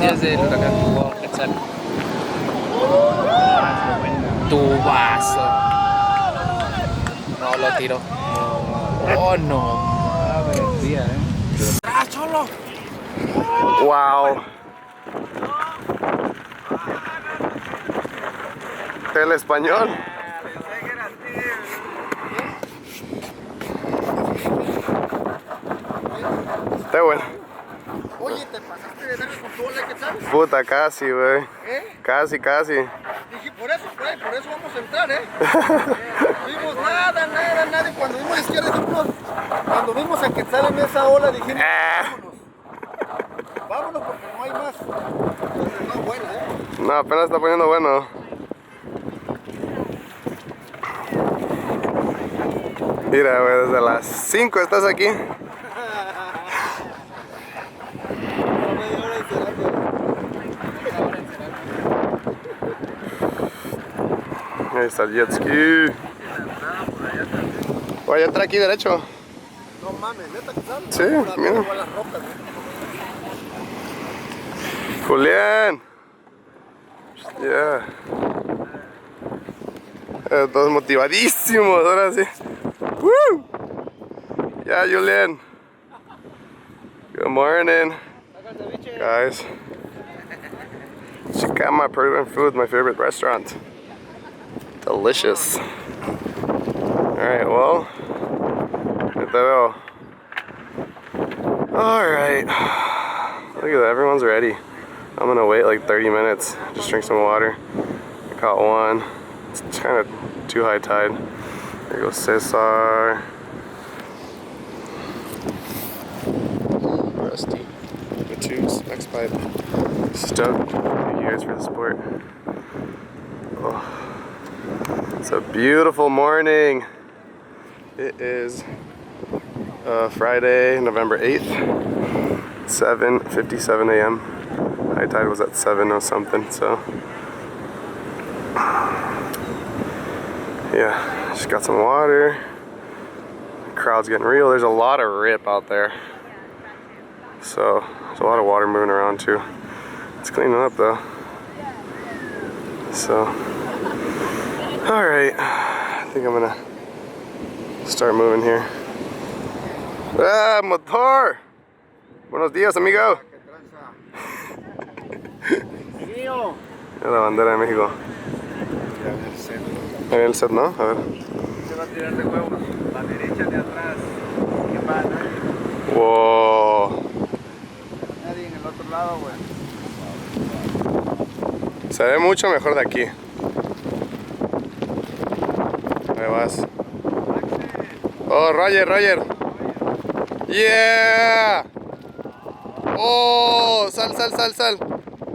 Sí, es del huracán Quetzal. Tubazo. No, lo tiró. Oh, no. ¡Ah, cholo! Wow. El español. Tehuen. Oye, ¿te pasaste de verga con tu ola, Quetzal? Puta, casi, güey. Casi. Dije, por eso vamos a entrar, Vimos nada. Y cuando vimos izquierda, cuando vimos a Quetzal en esa ola, dijimos, vámonos porque no hay más. Entonces, no, buena, No, apenas está poniendo bueno. Mira, güey, desde las 5 estás aquí. Ahí está el jet ski. Voy a entrar aquí derecho. No mames, ¿neta Quetzal? Sí, mira. Julián. Todos motivadísimos, ahora sí. Woo. Yeah, Julián. Good morning, guys. Check out my Peruvian food, my favorite restaurant. Delicious. Alright, well, ahí te veo. Alright. Look at that, everyone's ready. I'm gonna wait like 30 minutes, just drink some water. I caught one. It's kind of too high tide. There goes Cesar. Rusty. The tubes, Mexpipe. Stoked. Thank you guys for the support. Oh. It's a beautiful morning. It is Friday, November 8th, 7:57 a.m. High tide was at 7 something, so yeah, just got some water. The crowd's getting real. There's a lot of rip out there, so there's a lot of water moving around too. It's cleaning up though. So, all right, I think I'm gonna start moving here. Ah, motor! Buenos días, amigo. La bandera de México. En el set, ¿no? A ver. Se va a tirar de huevos. La derecha de atrás. ¿Qué va? Wow. Nadie en el otro lado, güey. Se ve mucho mejor de aquí. Ahí vas. Oh, Roger. Yeah. Oh, sal.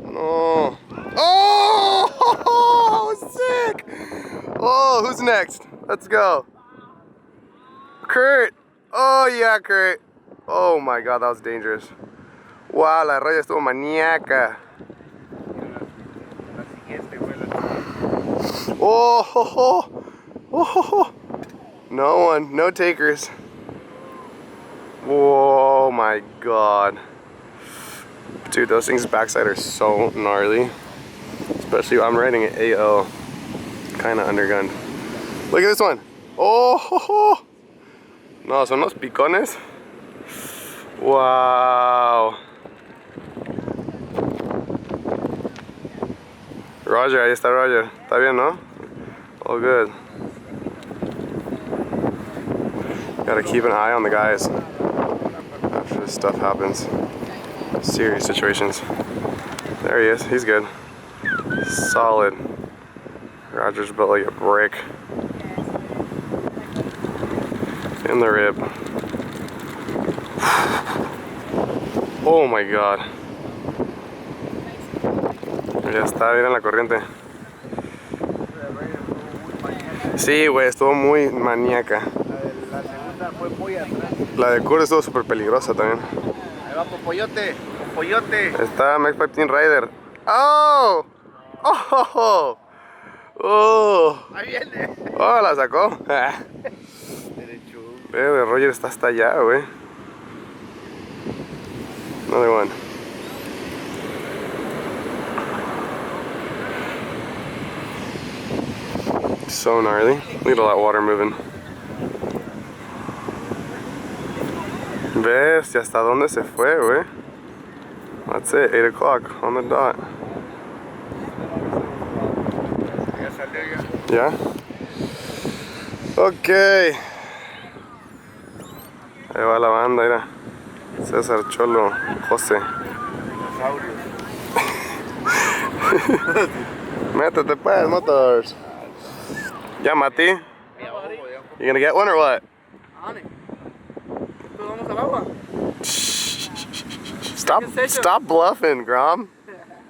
No. Oh, sick. Oh, who's next? Let's go. Kurt. Oh, yeah, Kurt. Oh my God, that was dangerous. Wow, la raya estuvo maníaca. Oh. No one, no takers. Whoa, my God. Dude, those things backside are so gnarly. Especially I'm riding an AO. Kind of undergunned. Look at this one. Oh. No, son los picones. Wow. Roger, ahí está Roger. ¿Está bien, no? All good. Gotta keep an eye on the guys after this stuff happens. Serious situations. There he is. He's good. Solid. Roger's built like a brick. In the rib. Oh my God. Ya está bien en la corriente. Sí, güey, estuvo muy maníaca. La segunda fue muy atrás. La de Kurt estuvo súper peligrosa también. Ahí va Popoyote. Está Mexpipe Team Rider. ¡Oh! ¡Oh! ¡Oh! Ahí viene. ¡Oh! La sacó. Derecho. Roger está hasta allá, güey. Another one. So gnarly. Look at all that water moving. ¿Ves? ¿Y hasta dónde se fue, güey? That's it, 8 o'clock on the dot. Yeah? Ok. Ahí va la banda, mira. César, Cholo, José. Métete pues, motors. Yeah, Mati. You gonna get one or what? Stop bluffing, Grom.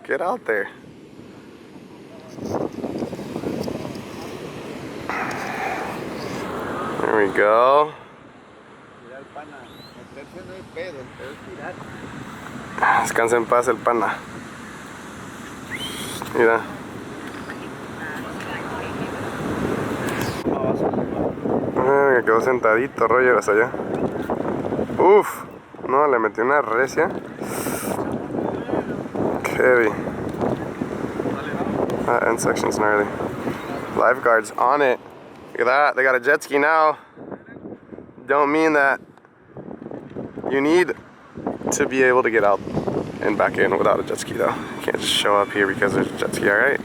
Get out there. There we go. Descansa en paz el pana. Mira. Me quedó sentadito Roger hasta allá. Uf, no, le metió una recia. Heavy. That end section's gnarly. Lifeguards on it. Look at that, they got a jet ski now. Don't mean that you need to be able to get out and back in without a jet ski though. You can't just show up here because there's a jet ski, alright?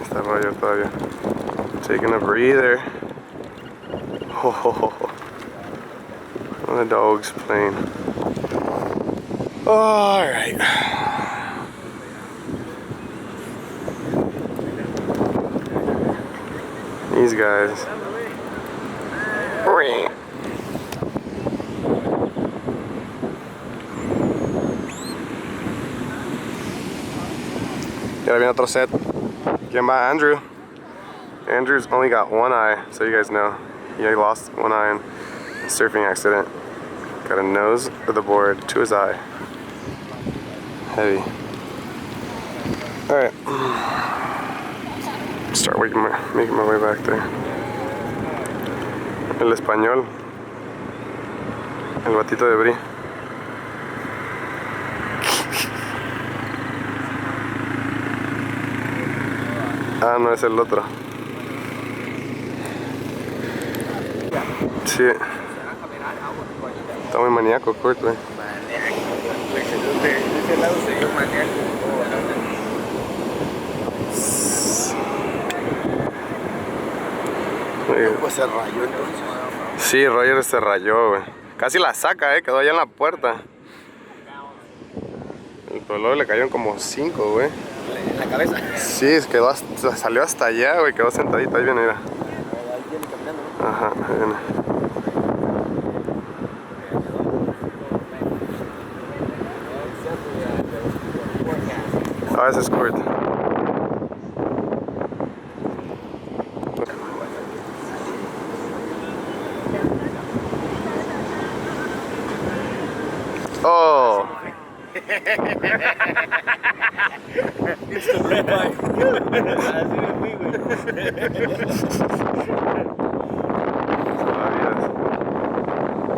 Está Roger todavía. Taking a breather. Oh, the dog's playing. Alright. These guys. Ya viene otro set. ¿Quién va? Andrew. Andrew's only got one eye, so you guys know. He lost one eye in a surfing accident. Got a nose of the board to his eye. Heavy. Alright. Start making my way back there. El español. El batito de Bri. Ah, no, es el otro. Sí. Está muy maníaco, Kurt, güey. Ese lado se dio maníaco. Pues se rayó entonces. Sí, Roger se rayó, güey. Casi la saca, quedó allá en la puerta. Pero luego le cayeron como 5, güey. En la cabeza. Sí, salió hasta allá, güey, quedó sentadito, ahí viene, mira. Ahí viene caminando, ¿no? Ajá, ahí viene. Ah, ese es Kurt. Oh.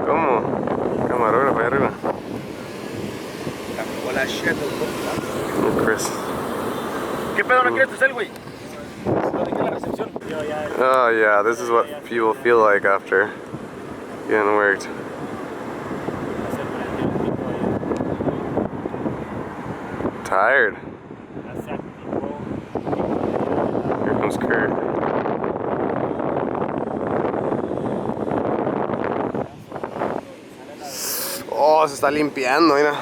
¿Cómo? Camarógrafo ahí arriba. Chris. ¿Qué pedo no quieres tu cel, güey? La recepción. Oh yeah, this is what people feel like after getting worked. Tired. Here comes Kurt. Oh, se está limpiando, mira.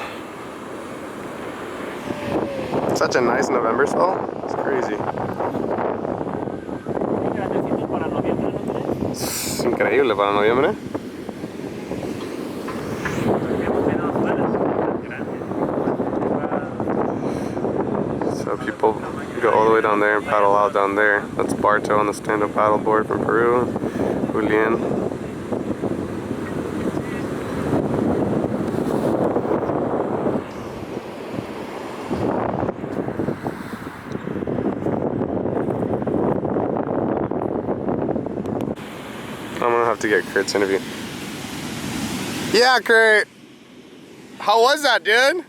Such a nice November swell. It's crazy. Es increíble para noviembre. So people go all the way down there and paddle out down there. That's Barto on the stand-up paddleboard from Peru. Julian. I'm gonna have to get Kurt's interview. Yeah, Kurt. How was that, dude?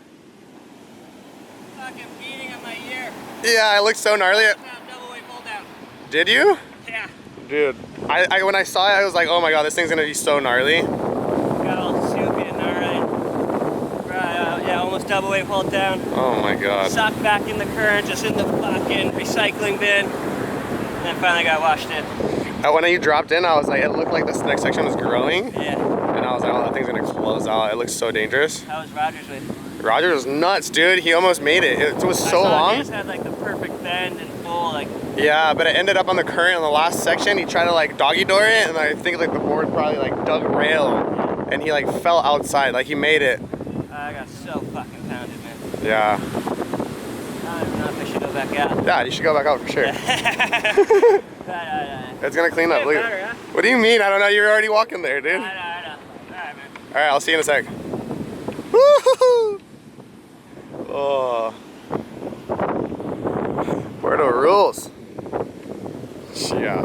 Fucking beating in my ear. Yeah, it looked so gnarly. Double weight pull down. Did you? Yeah. Dude, when I saw it, I was like, oh my god, this thing's gonna be so gnarly. Got all soupy and gnarly. Right, yeah, almost double weight pulled down. Oh my god. Sucked back in the current, just in the fucking recycling bin. And then finally got washed in. When you dropped in, I was like, it looked like this next section was growing. Yeah. And I was like, oh, that thing's gonna close out. It looks so dangerous. How was Roger's weight? Roger was nuts, dude. He almost made it. It was so long. His had like the perfect bend and full, like. Yeah, but it ended up on the current in the last section. He tried to like doggy door it, and I think like the board probably like dug rail, and he like fell outside. Like he made it. I got so fucking pounded, man. Yeah. I don't even know if I should go back out. Yeah, you should go back out for sure. It's gonna clean up. Look. Better, huh? What do you mean? I don't know. You're already walking there, dude. I know. Alright, man. All right, I'll see you in a sec. Woo-hoo-hoo. Oh. Puerto rules. Yeah.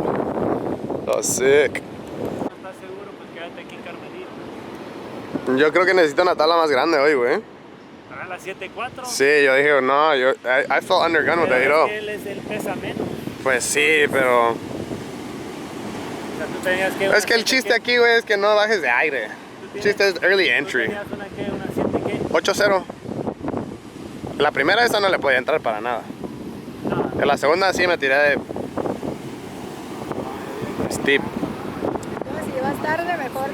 That was sick. ¿Estás seguro? Pues quédate aquí en Carmelita. Yo creo que necesito una tabla más grande hoy, güey. ¿Para las 7.4? Sí, yo dije, no, I felt undergun with that, you know. Él pesa menos. Pues sí, pero... O sea, tú tenías que... Es que el chiste aquí, güey, es que no bajes de aire. El chiste es early entry. ¿Tú tenías una 7 qué? 8-0. La primera esa no le podía entrar para nada. No. En la segunda sí me tiré de... steep. Si llevas tarde, mejor.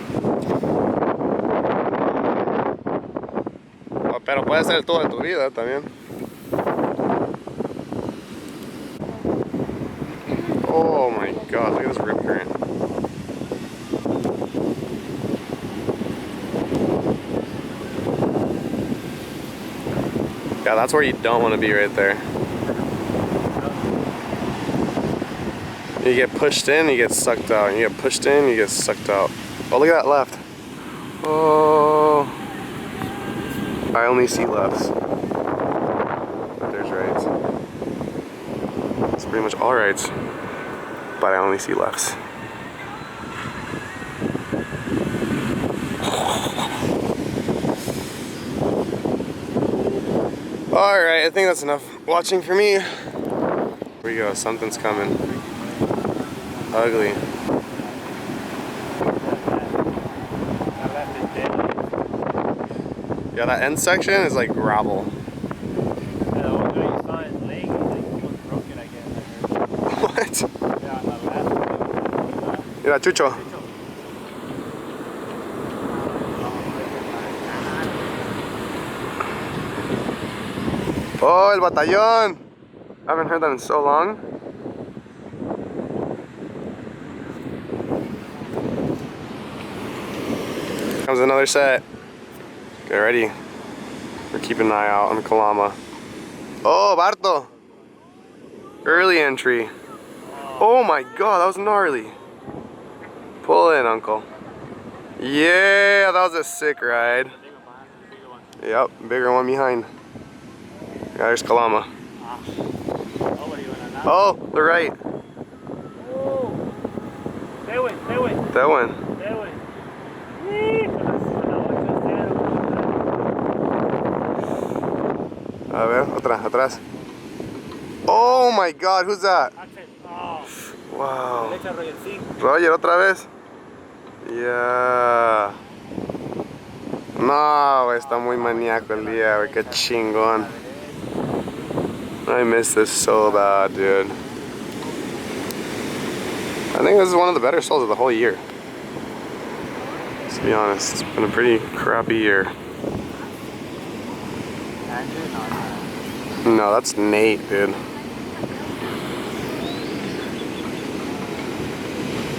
Oh, pero puede ser el todo de tu vida también. Oh my god, look at this rip current. Yeah, that's where you don't want to be right there. You get pushed in, you get sucked out. You get pushed in, you get sucked out. Oh, look at that left. Oh. I only see lefts. But there's rights. It's pretty much all rights. But I only see lefts. Alright, I think that's enough watching for me. Here we go, something's coming. Ugly. Yeah, that end section is like gravel. What? Mira, Chucho. Oh, el batallón. I haven't heard that in so long. Comes another set. Get ready. We're keeping an eye out on Kalama. Oh, Barto. Early entry. Oh my god, that was gnarly. Pull in, uncle. Yeah, that was a sick ride. Yep, bigger one behind. Yeah, there's Kalama. Oh, the right. That one. A ver, otra, atrás. Oh my god, who's that? Wow. Roger, otra vez. Yeah. No, güey, está muy maníaco el día, güey, qué chingón. I miss this so bad, dude. I think this is one of the better souls of the whole year. Let's be honest, it's been a pretty crappy year. No, that's Nate, dude.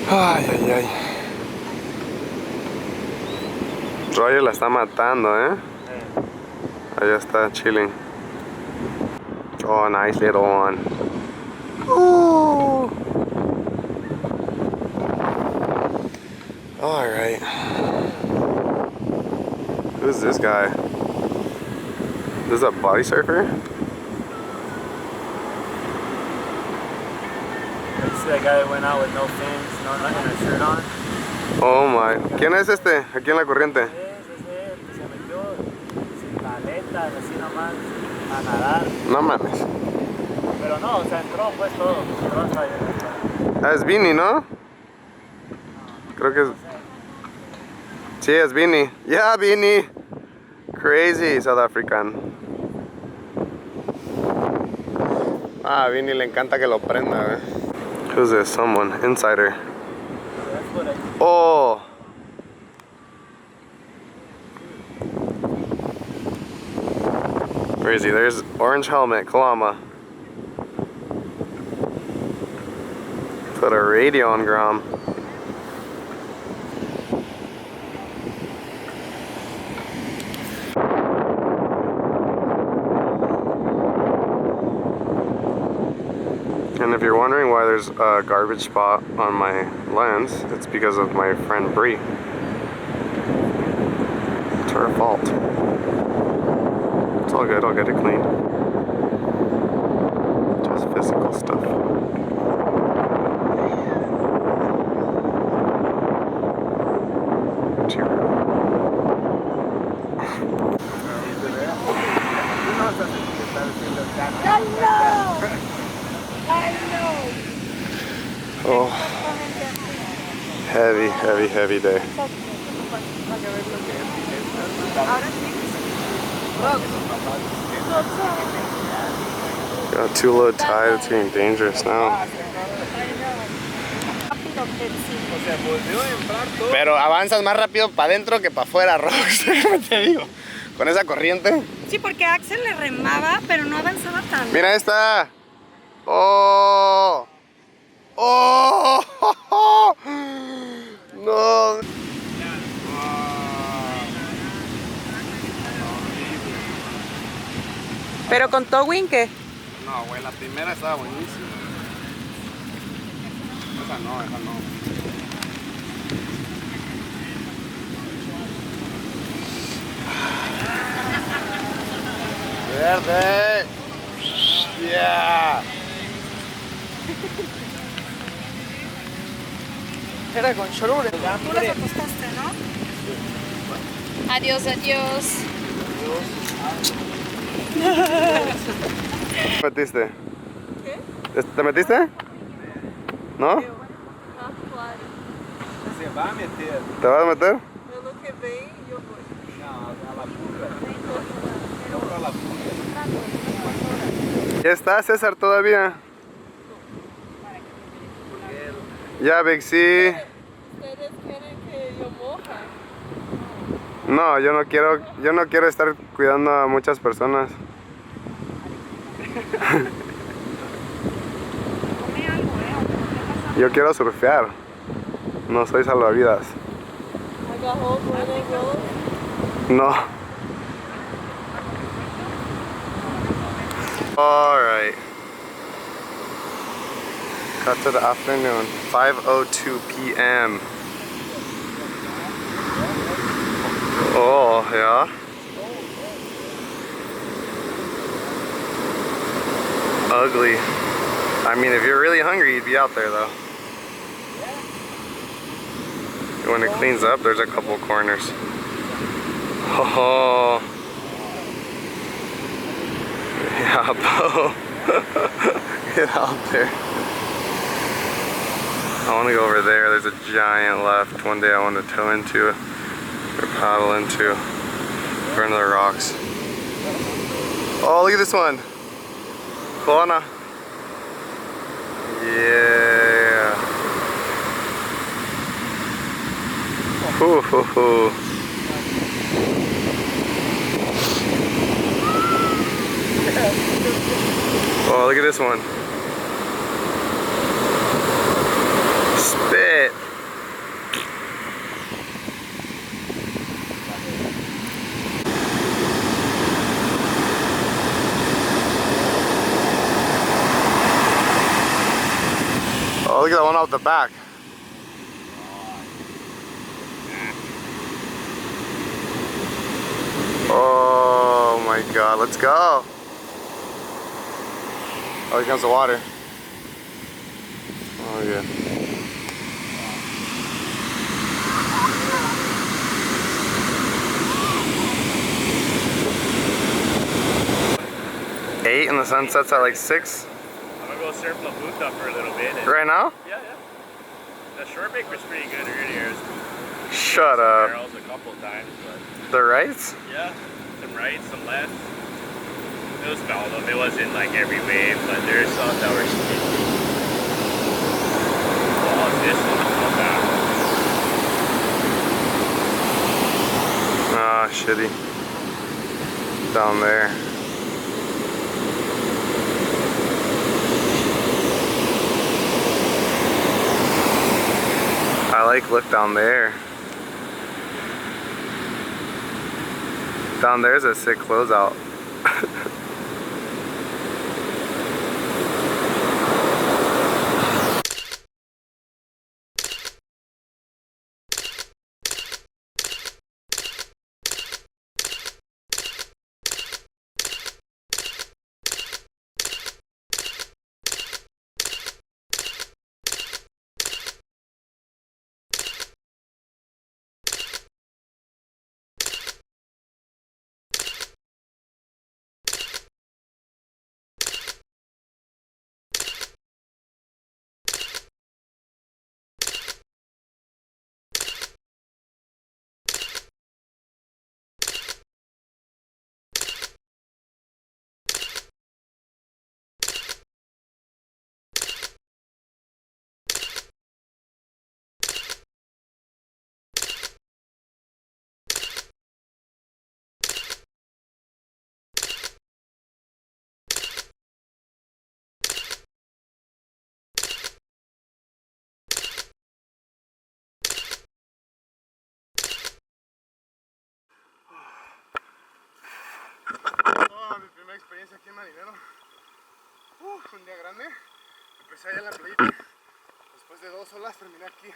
Ay, ay, ay. Roger la está matando, ¿eh? Allá está, chilling. Oh, nice little one. Ooh. All right. Who's this guy? This is a body surfer? It's that guy that went out with no fins, no nothing, and a shirt on. Oh my. ¿Quién es este? Aquí en la corriente. Se metió sin maletas, así nomás, a nadar. No mames. Pero no, o sea, entró pues todo. Entró hasta ahí. Ah, es Vini, ¿no? Creo que es... Sí, es Vini. Yeah, Vini. Crazy South African. Ah, a Vini le encanta que lo prenda, eh. Who's this? Someone. Insider. Oh. Where is he? There's orange helmet, Kalama. Put a radio on Grom. And if you're wondering why there's a garbage spot on my lens, it's because of my friend Bree. It's her fault. It's all good, I'll get it clean. Just physical stuff. Oh, heavy day. Got too low tide, it's getting dangerous now. Pero avanzas más rápido para adentro que para afuera, Rox. Te digo, con esa corriente. Sí, porque Axel le remaba, pero no avanzaba tanto. Mira esta. Oh. Oh. No. Pero con towing, ¿qué? No, güey, la primera estaba buenísima. Esa no. Verde. Yeah. Era con cholure. Tú las acostaste, ¿no? Adiós. ¿Te metiste? ¿Qué? ¿Te metiste? ¿No? Se vai meter. ¿Te vas a meter? Pelo que vem, eu vou. Não, ela pula. Não pra lá pula. ¿Ya está César todavía? Ya, Bixi. Ustedes quieren que yo moja. No, yo no quiero estar cuidando a muchas personas. Yo quiero surfear. No soy salvavidas. Agarrou o negócio. No. Alright. Cut to the afternoon. 5:02 p.m. Oh, yeah. Ugly. I mean, if you're really hungry, you'd be out there though. When it cleans up, there's a couple corners. Oh. Yeah, Bo. Get out there. I want to go over there. There's a giant left. One day I want to tow into or paddle into for another rocks. Oh, look at this one. Koana. Yeah. Hoo hoo hoo. Oh, look at this one. Spit. Oh, look at that one out the back. Oh my God, let's go. Oh, here comes the water. Oh yeah. Eight and the sun sets at like 6. go surf La Puta for a little bit. And Right now? yeah, yeah. The shore breaker's pretty good earlier. Shut up. Barrels a couple of times, but The rights? yeah, some right, some left. It was foul though. It wasn't like every wave, but there's some that were sticky. Well, this one's not bad. Ah, shitty. Down there. I like look down there. Down there's a sick closeout. Mi primera experiencia aquí en Marinero. Un día grande. Empecé allá en la playita. Después de 2 olas terminé aquí.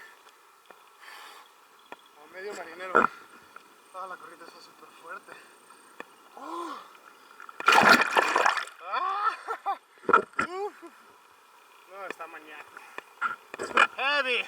A medio marinero. La corriente está súper fuerte. No, está mañana. Heavy.